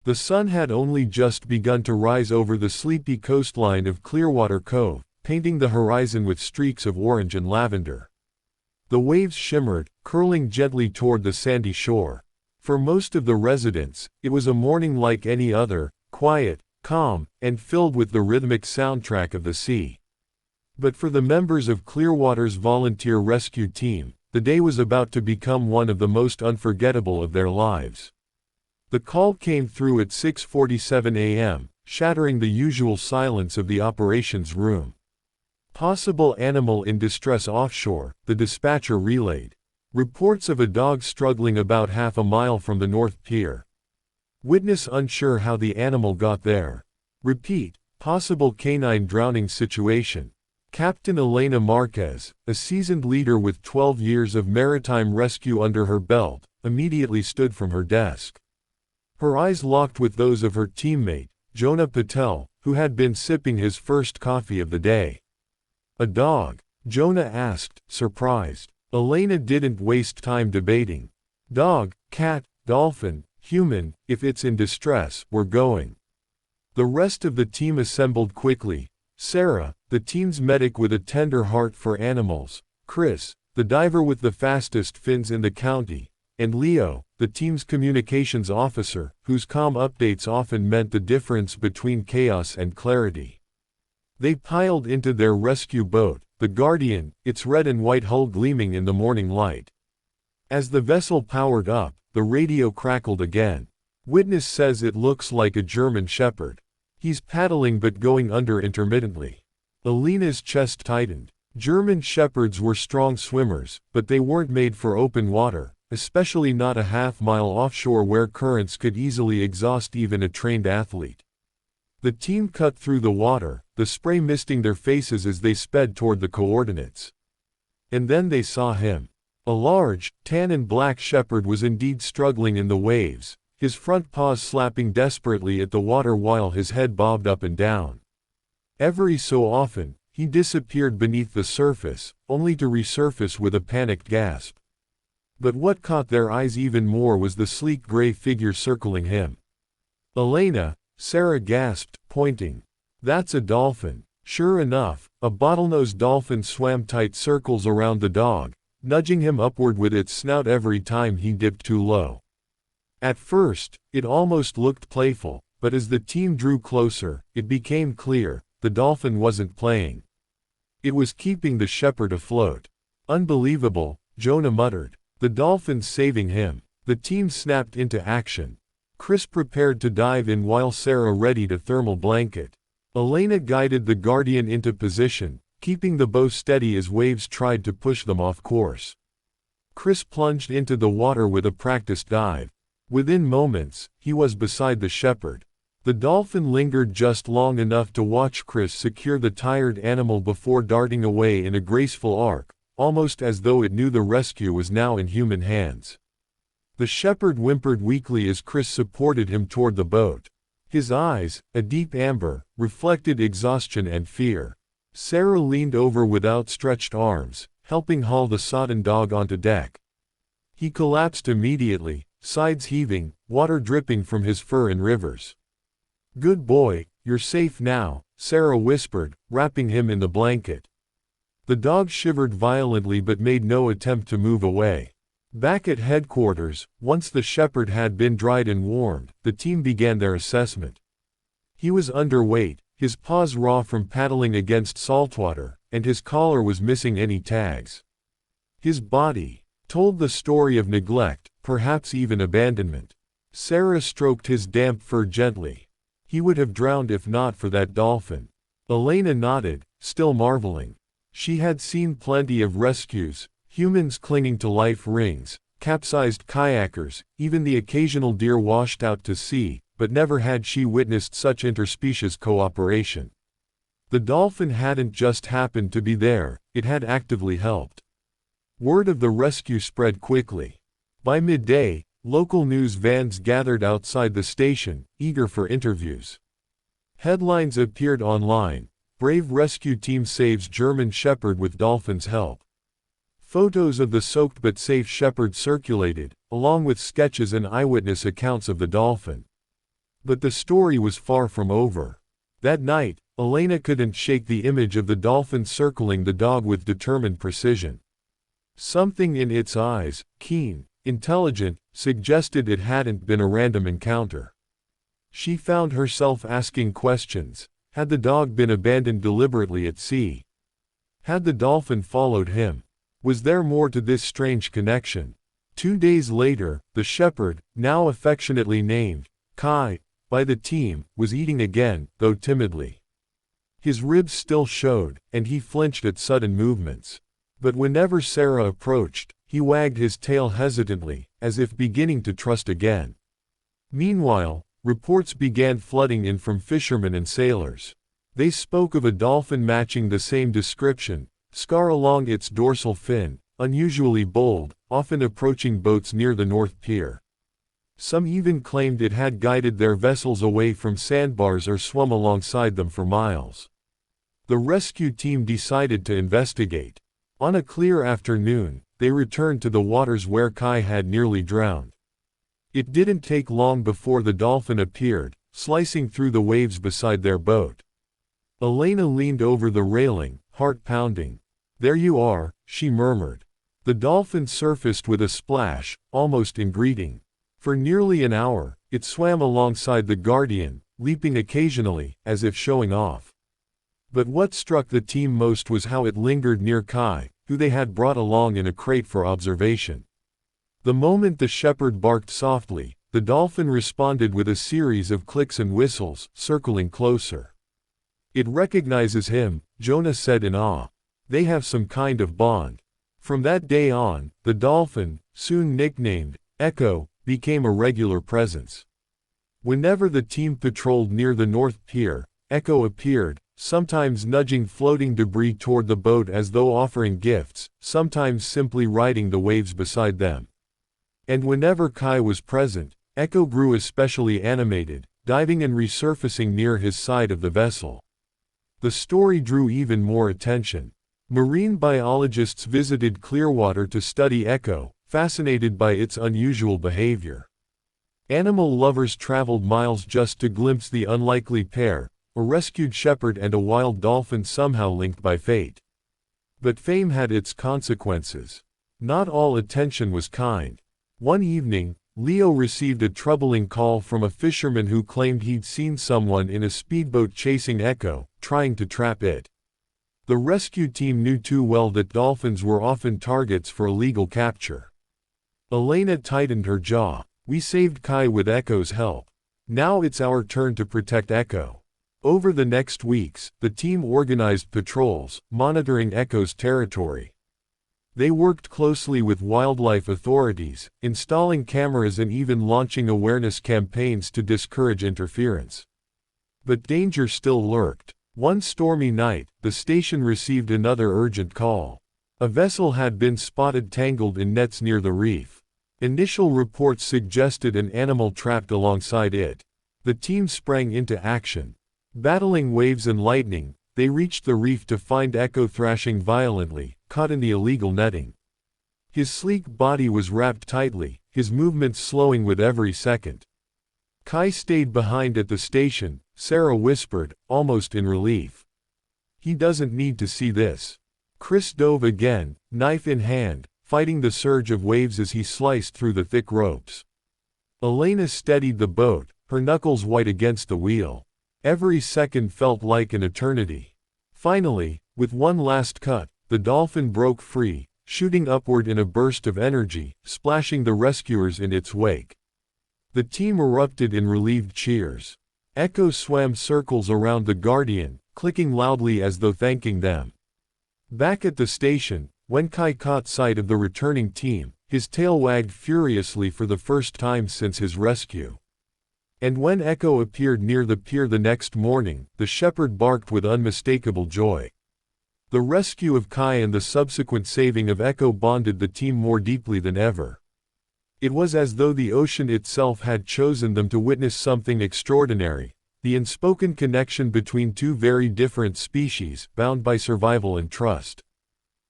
The sun had only just begun to rise over the sleepy coastline of Clearwater Cove, painting the horizon with streaks of orange and lavender. The waves shimmered, curling gently toward the sandy shore. For most of the residents, it was a morning like any other, quiet, calm, and filled with the rhythmic soundtrack of the sea. But for the members of Clearwater's volunteer rescue team, the day was about to become one of the most unforgettable of their lives. The call came through at 6:47 a.m., shattering the usual silence of the operations room. Possible animal in distress offshore, the dispatcher relayed. Reports of a dog struggling about half a mile from the North Pier. Witness unsure how the animal got there. Repeat, possible canine drowning situation. Captain Elena Marquez, a seasoned leader with 12 years of maritime rescue under her belt, immediately stood from her desk. Her eyes locked with those of her teammate, Jonah Patel, who had been sipping his first coffee of the day. "A dog?" Jonah asked, surprised. Elena didn't waste time debating. "Dog, cat, dolphin, human, if it's in distress, we're going." The rest of the team assembled quickly. Sarah, the team's medic with a tender heart for animals, Chris, the diver with the fastest fins in the county, and Leo, the team's communications officer, whose calm updates often meant the difference between chaos and clarity. They piled into their rescue boat, the Guardian, its red and white hull gleaming in the morning light. As the vessel powered up, the radio crackled again. "Witness says it looks like a German shepherd. He's paddling but going under intermittently." Elena's chest tightened. German shepherds were strong swimmers, but they weren't made for open water, especially not a half-mile offshore where currents could easily exhaust even a trained athlete. The team cut through the water, the spray misting their faces as they sped toward the coordinates. And then they saw him. A large, tan and black shepherd was indeed struggling in the waves, his front paws slapping desperately at the water while his head bobbed up and down. Every so often, he disappeared beneath the surface, only to resurface with a panicked gasp. But what caught their eyes even more was the sleek gray figure circling him. "Elena," Sarah gasped, pointing. "That's a dolphin." Sure enough, a bottlenose dolphin swam tight circles around the dog, nudging him upward with its snout every time he dipped too low. At first, it almost looked playful, but as the team drew closer, it became clear, the dolphin wasn't playing. It was keeping the shepherd afloat. "Unbelievable," Jonah muttered. "The dolphin's saving him." The team snapped into action. Chris prepared to dive in while Sarah readied a thermal blanket. Elena guided the Guardian into position, keeping the bow steady as waves tried to push them off course. Chris plunged into the water with a practiced dive. Within moments, he was beside the shepherd. The dolphin lingered just long enough to watch Chris secure the tired animal before darting away in a graceful arc, almost as though it knew the rescue was now in human hands. The shepherd whimpered weakly as Chris supported him toward the boat. His eyes, a deep amber, reflected exhaustion and fear. Sarah leaned over with outstretched arms, helping haul the sodden dog onto deck. He collapsed immediately, sides heaving, water dripping from his fur in rivers. "Good boy, you're safe now," Sarah whispered, wrapping him in the blanket. The dog shivered violently but made no attempt to move away. Back at headquarters, once the shepherd had been dried and warmed, the team began their assessment. He was underweight, his paws raw from paddling against saltwater, and his collar was missing any tags. His body told the story of neglect, perhaps even abandonment. Sarah stroked his damp fur gently. He would have drowned if not for that dolphin. Elena nodded, still marveling. She had seen plenty of rescues, humans clinging to life rings, capsized kayakers, even the occasional deer washed out to sea, but never had she witnessed such interspecies cooperation. The dolphin hadn't just happened to be there, it had actively helped. Word of the rescue spread quickly. By midday, local news vans gathered outside the station, eager for interviews. Headlines appeared online: "Brave rescue team saves German shepherd with dolphin's help." Photos of the soaked but safe shepherd circulated, along with sketches and eyewitness accounts of the dolphin. But the story was far from over. That night, Elena couldn't shake the image of the dolphin circling the dog with determined precision. Something in its eyes, keen, intelligent, suggested it hadn't been a random encounter. She found herself asking questions. Had the dog been abandoned deliberately at sea? Had the dolphin followed him? Was there more to this strange connection? 2 days later, the shepherd, now affectionately named Kai by the team, was eating again, though timidly. His ribs still showed, and he flinched at sudden movements. But whenever Sarah approached, he wagged his tail hesitantly, as if beginning to trust again. Meanwhile, reports began flooding in from fishermen and sailors. They spoke of a dolphin matching the same description, scar along its dorsal fin, unusually bold, often approaching boats near the North Pier. Some even claimed it had guided their vessels away from sandbars or swum alongside them for miles. The rescue team decided to investigate. On a clear afternoon, they returned to the waters where Kai had nearly drowned. It didn't take long before the dolphin appeared, slicing through the waves beside their boat. Elena leaned over the railing, heart pounding. "There you are," she murmured. The dolphin surfaced with a splash, almost in greeting. For nearly an hour, it swam alongside the Guardian, leaping occasionally, as if showing off. But what struck the team most was how it lingered near Kai, who they had brought along in a crate for observation. The moment the shepherd barked softly, the dolphin responded with a series of clicks and whistles, circling closer. "It recognizes him," Jonah said in awe. "They have some kind of bond." From that day on, the dolphin, soon nicknamed Echo, became a regular presence. Whenever the team patrolled near the North Pier, Echo appeared, sometimes nudging floating debris toward the boat as though offering gifts, sometimes simply riding the waves beside them. And whenever Kai was present, Echo grew especially animated, diving and resurfacing near his side of the vessel. The story drew even more attention. Marine biologists visited Clearwater to study Echo, fascinated by its unusual behavior. Animal lovers traveled miles just to glimpse the unlikely pair, a rescued shepherd and a wild dolphin somehow linked by fate. But fame had its consequences. Not all attention was kind. One evening, Leo received a troubling call from a fisherman who claimed he'd seen someone in a speedboat chasing Echo, trying to trap it. The rescue team knew too well that dolphins were often targets for illegal capture. Elena tightened her jaw. "We saved Kai with Echo's help. Now it's our turn to protect Echo." Over the next weeks, the team organized patrols, monitoring Echo's territory. They worked closely with wildlife authorities, installing cameras and even launching awareness campaigns to discourage interference. But danger still lurked. One stormy night, the station received another urgent call. A vessel had been spotted tangled in nets near the reef. Initial reports suggested an animal trapped alongside it. The team sprang into action. Battling waves and lightning, they reached the reef to find Echo thrashing violently, caught in the illegal netting. His sleek body was wrapped tightly, his movements slowing with every second. Kai stayed behind at the station, Sarah whispered, almost in relief. "He doesn't need to see this." Chris dove again, knife in hand, fighting the surge of waves as he sliced through the thick ropes. Elena steadied the boat, her knuckles white against the wheel. Every second felt like an eternity. Finally, with one last cut, the dolphin broke free, shooting upward in a burst of energy, splashing the rescuers in its wake. The team erupted in relieved cheers. Echo swam circles around the Guardian, clicking loudly as though thanking them. Back at the station, when Kai caught sight of the returning team, his tail wagged furiously for the first time since his rescue. And when Echo appeared near the pier the next morning, the shepherd barked with unmistakable joy. The rescue of Kai and the subsequent saving of Echo bonded the team more deeply than ever. It was as though the ocean itself had chosen them to witness something extraordinary, the unspoken connection between two very different species, bound by survival and trust.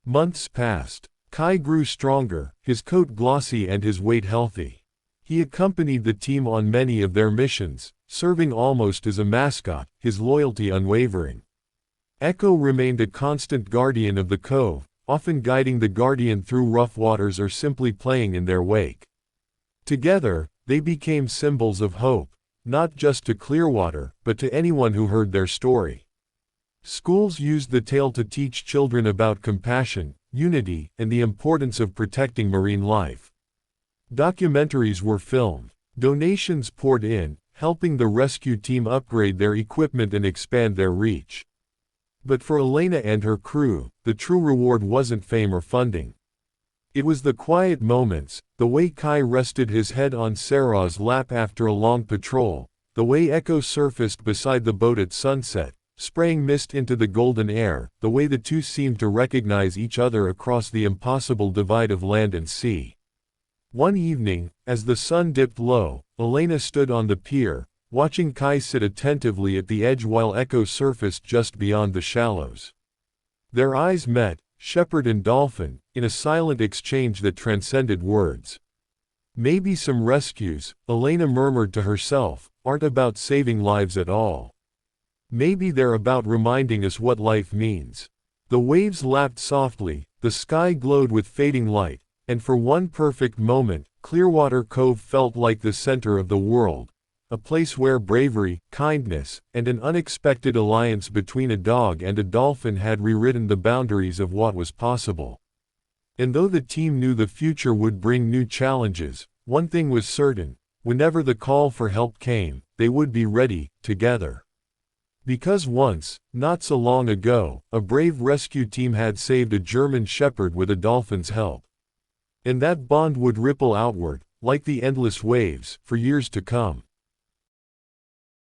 Months passed. Kai grew stronger, his coat glossy and his weight healthy. He accompanied the team on many of their missions, serving almost as a mascot, his loyalty unwavering. Echo remained a constant guardian of the cove, often guiding the guardian through rough waters or simply playing in their wake. Together, they became symbols of hope, not just to Clearwater, but to anyone who heard their story. Schools used the tale to teach children about compassion, unity, and the importance of protecting marine life. Documentaries were filmed, donations poured in, helping the rescue team upgrade their equipment and expand their reach. But for Elena and her crew, the true reward wasn't fame or funding. It was the quiet moments, the way Kai rested his head on Sarah's lap after a long patrol, the way Echo surfaced beside the boat at sunset, spraying mist into the golden air, the way the two seemed to recognize each other across the impossible divide of land and sea. One evening, as the sun dipped low, Elena stood on the pier, watching Kai sit attentively at the edge while Echo surfaced just beyond the shallows. Their eyes met, Shepherd and Dolphin, in a silent exchange that transcended words. Maybe some rescues, Elena murmured to herself, aren't about saving lives at all. Maybe they're about reminding us what life means. The waves lapped softly, the sky glowed with fading light, and for one perfect moment, Clearwater Cove felt like the center of the world, a place where bravery, kindness, and an unexpected alliance between a dog and a dolphin had rewritten the boundaries of what was possible. And though the team knew the future would bring new challenges, one thing was certain: whenever the call for help came, they would be ready, together. Because once, not so long ago, a brave rescue team had saved a German shepherd with a dolphin's help. And that bond would ripple outward, like the endless waves, for years to come.